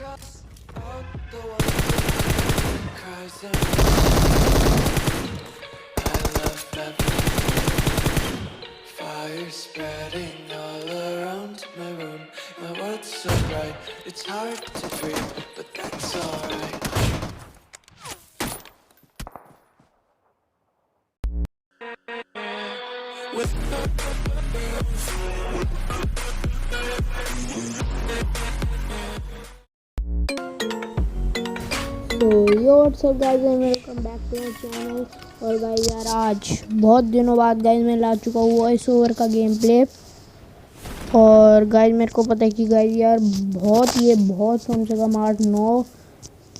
Fire spreading all around my room. My world's so bright, it's hard to breathe, but that's alright. तो yo WhatsApp guys and welcome back to my channel. और guys यार आज बहुत दिनों बाद guys मैं ला चुका हूँ वॉइस ओवर का गेम प्ले। और गाइस मेरे को पता है कि गाइस यार बहुत कम से कम 8-9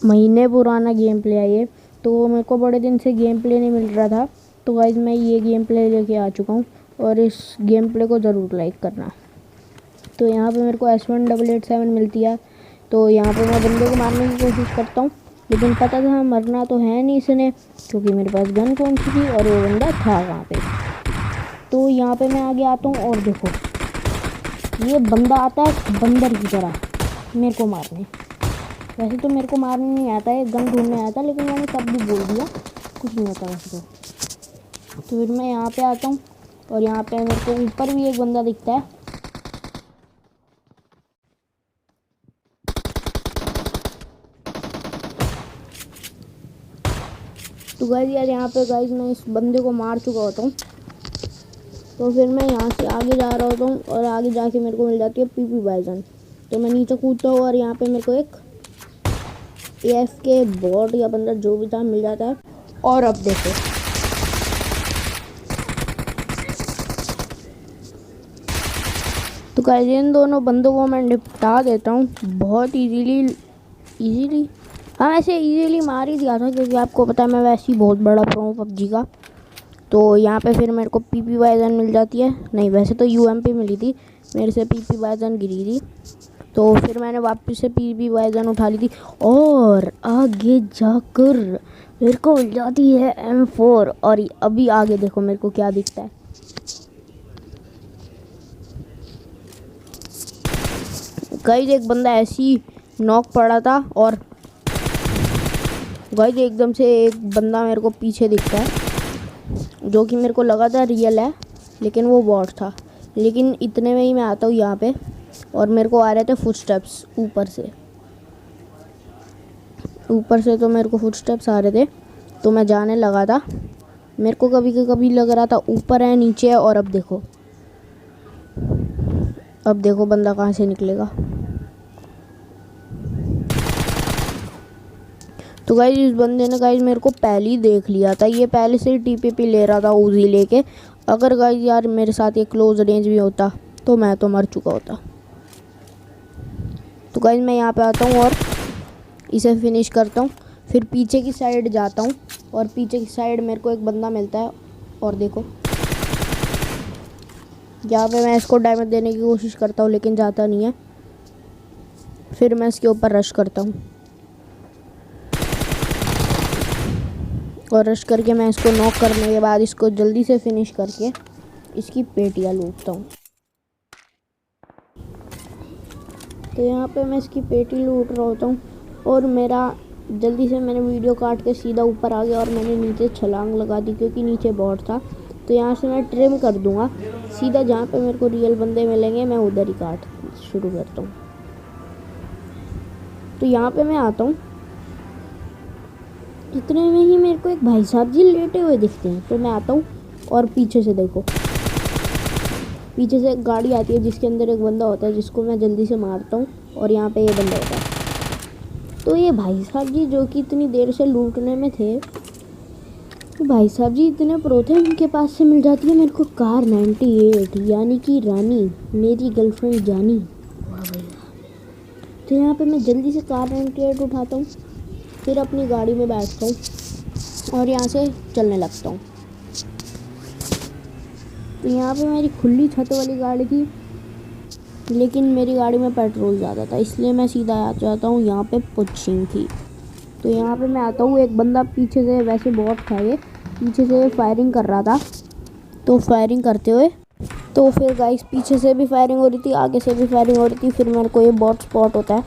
महीने पुराना गेम प्ले है ये। तो मेरे को बड़े दिन से गेम प्ले नहीं मिल रहा था, तो गाइस मैं ये गेम प्ले लेके आ चुका हूँ और इस गेम प्ले को ज़रूर लाइक करना। तो यहाँ पे मेरे को S1887 मिलती है, तो यहाँ पे मैं बंदे को मारने की कोशिश करता हूँ, लेकिन पता था मरना तो है नहीं इसने, क्योंकि मेरे पास गन कौन सी थी और वो बंदा था वहाँ पे। तो यहाँ पे मैं आगे आता हूँ और देखो ये बंदा आता है बंदर की तरह मेरे को मारने। वैसे तो मेरे को मारने नहीं आता है, गन ढूंढने आता, लेकिन मैंने तब भी बोल दिया कुछ नहीं होता वैसे तो फिर मैं यहाँ पे आता हूँ और यहाँ पे मेरे को ऊपर भी एक बंदा दिखता है। तो गाइस यार यहाँ पे गाइस मैं इस बंदे को मार चुका होता हूँ, तो फिर मैं यहाँ से आगे जा रहा होता हूँ और आगे जाके मेरे को मिल जाती है पीपी बाइजन। तो मैं नीचे कूदता हूँ और यहाँ पे मेरे को एक AFK बॉट या बंदा जो भी था मिल जाता है। और अब देखो तो गाइस इन दोनों बंदों को मैं निपटा देता हूँ बहुत इजीली। हाँ ऐसे इजीली मार ही दिया था, क्योंकि आपको पता है मैं वैसे ही बहुत बड़ा प्रो हूँ PUBG का। तो यहाँ पे फिर मेरे को पीपी बाइजन मिल जाती है, नहीं वैसे तो UMP मिली थी, मेरे से पीपी बाइजन गिरी थी, तो फिर मैंने वापस से पीपी बाइजन उठा ली थी और आगे जाकर मेरे को मिल जाती है M4। और अभी आगे देखो मेरे को क्या दिखता है। गाइस एक बंदा ऐसी नॉक पड़ा था और गाइस एकदम से एक बंदा मेरे को पीछे दिखता है, जो कि मेरे को लगा था रियल है, लेकिन वो बॉट था। लेकिन इतने में ही मैं आता हूँ यहाँ पे और मेरे को आ रहे थे फुटस्टेप्स ऊपर से तो मेरे को फुटस्टेप्स आ रहे थे, तो मैं जाने लगा था। मेरे को कभी लग रहा था ऊपर है नीचे है, और अब देखो बंदा कहाँ से निकलेगा। तो गाइस इस बंदे ने गाइस मेरे को पहले ही देख लिया था, ये पहले से ही TPP ले रहा था उजी लेके। अगर गाइस यार मेरे साथ ये क्लोज रेंज भी होता तो मैं तो मर चुका होता। तो गाइस मैं यहाँ पे आता हूँ और इसे फिनिश करता हूँ, फिर पीछे की साइड जाता हूँ और पीछे की साइड मेरे को एक बंदा मिलता है। और देखो यहाँ पे मैं इसको डैमेज देने की कोशिश करता हूँ, लेकिन जाता नहीं है। फिर मैं इसके ऊपर रश करता हूँ और रश करके मैं इसको नॉक करने के बाद इसको जल्दी से फिनिश करके इसकी पेटियाँ लूटता हूँ। तो यहाँ पे मैं इसकी पेटी लूट रहा होता हूँ और जल्दी से मैंने वीडियो काट के सीधा ऊपर आ गया और मैंने नीचे छलांग लगा दी, क्योंकि नीचे बॉट था। तो यहाँ से मैं ट्रिम कर दूँगा सीधा, जहाँ पे मेरे को रियल बंदे मिलेंगे मैं उधर ही काट शुरू करता हूँ। तो यहाँ पे मैं आता हूँ, इतने में ही मेरे को एक भाई साहब जी लेटे हुए दिखते हैं। तो मैं आता हूँ और पीछे से देखो, पीछे से एक गाड़ी आती है जिसके अंदर एक बंदा होता है, जिसको मैं जल्दी से मारता हूँ और यहाँ पे ये बंदा होता है। तो ये भाई साहब जी जो कि इतनी देर से लूटने में थे, तो भाई साहब जी इतने प्रो थे, उनके पास से मिल जाती है मेरे को कार 98, यानी कि रानी, मेरी गर्लफ्रेंड जानी। वाह भाई। तो यहाँ पे मैं जल्दी से कार 98 उठाता हूँ, फिर अपनी गाड़ी में बैठता हूँ और यहाँ से चलने लगता हूँ। तो यहाँ पे मेरी खुली छत वाली गाड़ी थी, लेकिन मेरी गाड़ी में पेट्रोल ज़्यादा था, इसलिए मैं सीधा आ जाता हूँ यहाँ पे पुचिंग थी। तो यहाँ पे मैं आता हूँ, एक बंदा पीछे से, वैसे बॉट था ये, पीछे से फायरिंग कर रहा था। तो फायरिंग करते हुए तो फिर गाइस पीछे से भी फायरिंग हो रही थी, आगे से भी फायरिंग हो रही थी, फिर मेरे को ये बॉट स्पॉट होता है।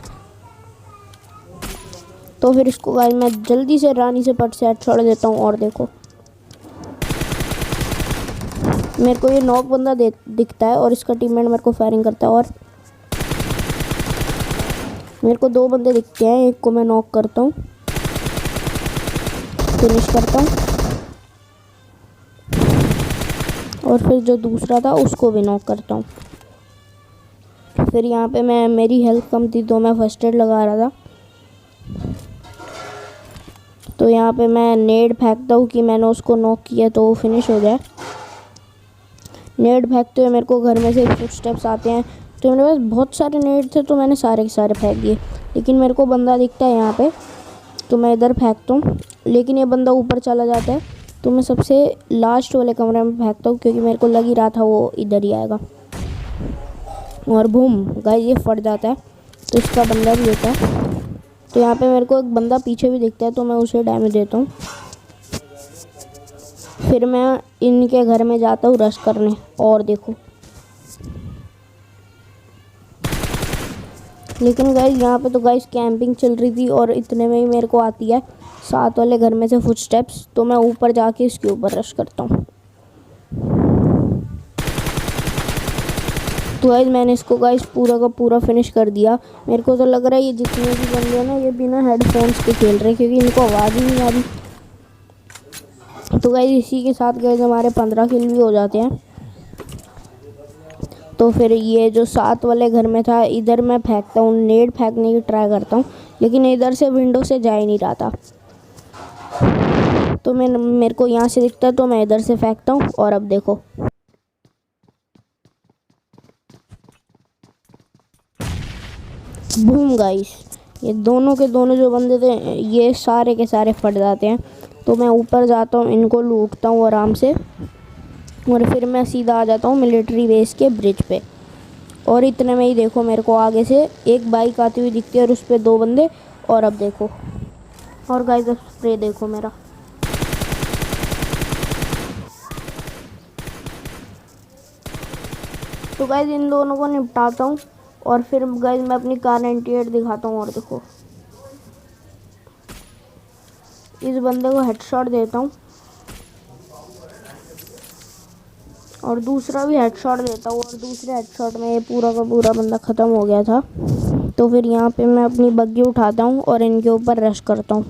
तो फिर इसको गाइस मैं जल्दी से रानी से पट से हेड छोड़ देता हूँ। और देखो मेरे को ये नॉक बंदा दिखता है और इसका टीममेट मेरे को फायरिंग करता है। और मेरे को 2 बंदे दिखते हैं, एक को मैं नॉक करता हूँ, फिनिश करता हूँ, और फिर जो दूसरा था उसको भी नॉक करता हूँ। फिर यहाँ पे मेरी हेल्थ कम थी तो मैं फर्स्ट एड लगा रहा था। तो यहाँ पे मैं नेड फेंकता हूँ कि मैंने उसको नॉक किया तो वो फिनिश हो जाए। नेड फेंकते हुए मेरे को घर में से फुटस्टेप्स आते हैं, तो मेरे पास बहुत सारे नेड थे तो मैंने सारे के सारे फेंक दिए। लेकिन मेरे को बंदा दिखता है यहाँ पे, तो मैं इधर फेंकता हूँ, लेकिन ये बंदा ऊपर चला जाता है। तो मैं सबसे लास्ट वाले कमरे में फेंकता हूँ क्योंकि मेरे को लग ही रहा था वो इधर ही आएगा। और बूम गाइस ये फट जाता है, तो इसका बंदा भी होता है। तो यहाँ पे मेरे को एक बंदा पीछे भी दिखता है तो मैं उसे डैमेज देता हूँ। फिर मैं इनके घर में जाता हूँ रश करने। और देखो लेकिन गाइस यहाँ पे तो गाइस कैंपिंग चल रही थी और इतने में ही मेरे को आती है 7 वाले घर में से फुटस्टेप्स। तो मैं ऊपर जाके इसके ऊपर रश करता हूँ। तो गाइस मैंने इसको गाइस पूरा का पूरा फिनिश कर दिया। मेरे को तो लग रहा है ये जितने भी बंदे हैं ना ये बिना हेडफोन्स के खेल रहे हैं क्योंकि इनको आवाज़ ही नहीं आ रही। तो गाइस इसी के साथ गाइस हमारे 15 किल भी हो जाते हैं। तो फिर ये जो 7 वाले घर में था इधर मैं फेंकता हूँ, नेड फेंकने की ट्राई करता हूँ, लेकिन इधर से विंडो से जा ही नहीं रहा था। तो मेरे को यहाँ से दिखता है तो मैं इधर से फेंकता हूँ। और अब देखो बूम गाइस ये दोनों के दोनों जो बंदे थे ये सारे के सारे फट जाते हैं। तो मैं ऊपर जाता हूँ, इनको लूटता हूँ आराम से, और फिर मैं सीधा आ जाता हूँ मिलिट्री बेस के ब्रिज पे। और इतने में ही देखो मेरे को आगे से एक बाइक आती हुई दिखती है और उस पर 2 बंदे। और अब देखो और गाइस अब स्प्रे देखो मेरा। तो गाइस इन दोनों को निपटाता हूँ और फिर गाइस मैं अपनी कार 98 दिखाता हूँ। और देखो इस बंदे को हेडशॉट देता हूँ और दूसरा भी हेडशॉट देता हूँ, और दूसरे हेडशॉट में ये पूरा का पूरा बंदा ख़त्म हो गया था। तो फिर यहाँ पे मैं अपनी बग्गी उठाता हूँ और इनके ऊपर रश करता हूँ।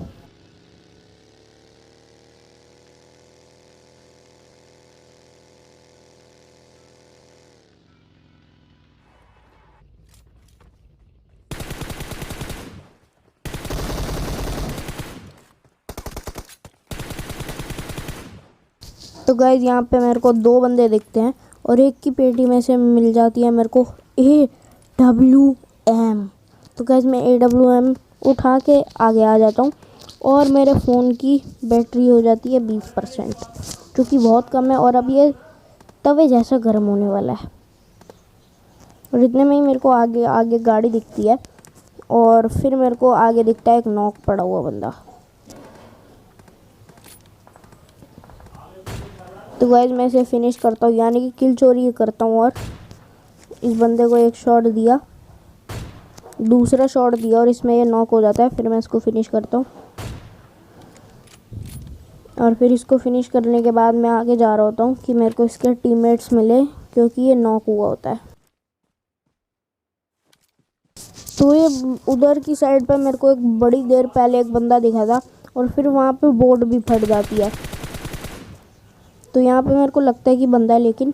तो गाइज यहाँ पे मेरे को 2 बंदे दिखते हैं और एक की पेटी में से मिल जाती है मेरे को AWM। तो गाइज मैं AWM उठा के आगे आ जाता हूँ और मेरे फ़ोन की बैटरी हो जाती है 20%, जो कि बहुत कम है। और अब ये तवे जैसा गर्म होने वाला है। और इतने में ही मेरे को आगे आगे गाड़ी दिखती है और फिर मेरे को आगे दिखता है एक नॉक पड़ा हुआ बंदा। तो गाइज मैं इसे फिनिश करता हूँ, यानी कि किल चोरी करता हूँ। और इस बंदे को एक शॉट दिया, दूसरा शॉट दिया और इसमें ये नॉक हो जाता है। फिर मैं इसको फिनिश करता हूँ और फिर इसको फिनिश करने के बाद मैं आगे जा रहा होता हूँ कि मेरे को इसके टीममेट्स मिले क्योंकि ये नॉक हुआ होता है। तो ये उधर की साइड पर मेरे को एक बड़ी देर पहले एक बंदा दिखा था और फिर वहाँ पे बोट भी फट जाती है। तो यहाँ पे मेरे को लगता है कि बंदा है, लेकिन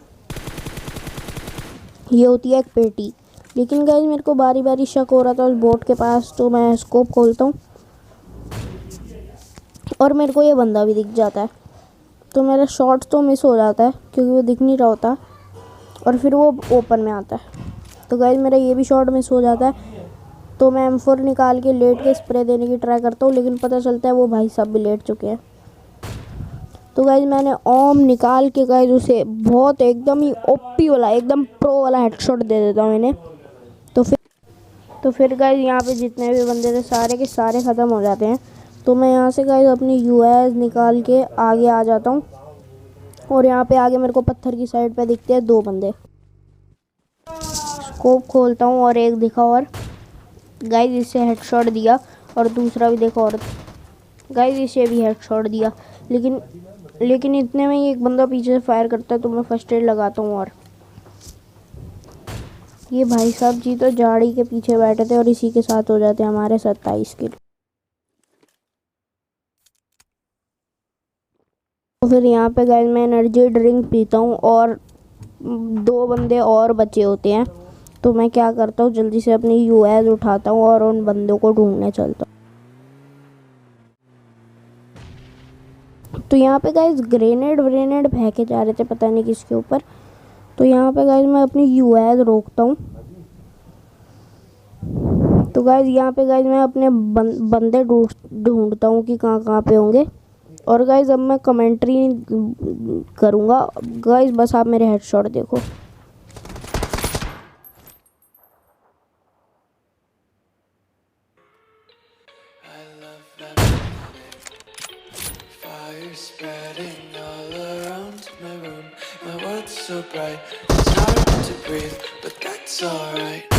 ये होती है एक पेटी। लेकिन गाइस मेरे को बारी बारी शक हो रहा था उस बोट के पास, तो मैं स्कोप खोलता हूँ और मेरे को ये बंदा भी दिख जाता है। तो मेरा शॉट तो मिस हो जाता है क्योंकि वो दिख नहीं रहा होता और फिर वो ओपन में आता है। तो गाइस मेरा ये भी शॉट मिस हो जाता है। तो मैं M4 निकाल के लेट के स्प्रे देने की ट्राई करता हूँ, लेकिन पता चलता है वो भाई साहब भी लेट चुके हैं। तो गाइज मैंने ओम निकाल के गाइज उसे बहुत एकदम ही ओपी वाला एकदम प्रो वाला हेडशॉट दे देता हूँ इन्हें। तो फिर गाइज यहाँ पे जितने भी बंदे थे सारे के सारे ख़त्म हो जाते हैं। तो मैं यहाँ से गाइज अपनी UAS निकाल के आगे आ जाता हूँ और यहाँ पे आगे मेरे को पत्थर की साइड पे दिखते हैं 2 बंदे। स्कोप खोलता हूँ और एक दिखा और गाइज इससे हेडशॉट दिया और दूसरा भी देखो औरत। गाइस इसे भी हेडशॉट दिया, लेकिन इतने में ही एक बंदा पीछे से फायर करता है तो मैं फर्स्ट एड लगाता हूँ। और ये भाई साहब जी तो झाड़ी के पीछे बैठे थे और इसी के साथ हो जाते हमारे 27 किल। तो फिर यहाँ पे गाइस मैं एनर्जी ड्रिंक पीता हूँ और 2 बंदे और बचे होते हैं, तो मैं क्या करता हूँ जल्दी से अपनी यूएस उठाता हूँ और उन बंदों को ढूंढने चलता हूँ। तो यहाँ पे गाइस ग्रेनेड फेंके जा रहे थे, पता नहीं किसके ऊपर। तो यहाँ पे गाइस मैं अपनी यूएस रोकता हूँ। तो गाइस यहाँ पे गाइस मैं अपने बंदे ढूंढता हूँ कि कहाँ कहाँ पे होंगे। और गाइस अब मैं कमेंट्री करूँगा गाइस, बस आप मेरे हेडशॉट देखो। I love that magnetic fire spreading all around my room. My world's so bright, it's hard to breathe, but that's alright.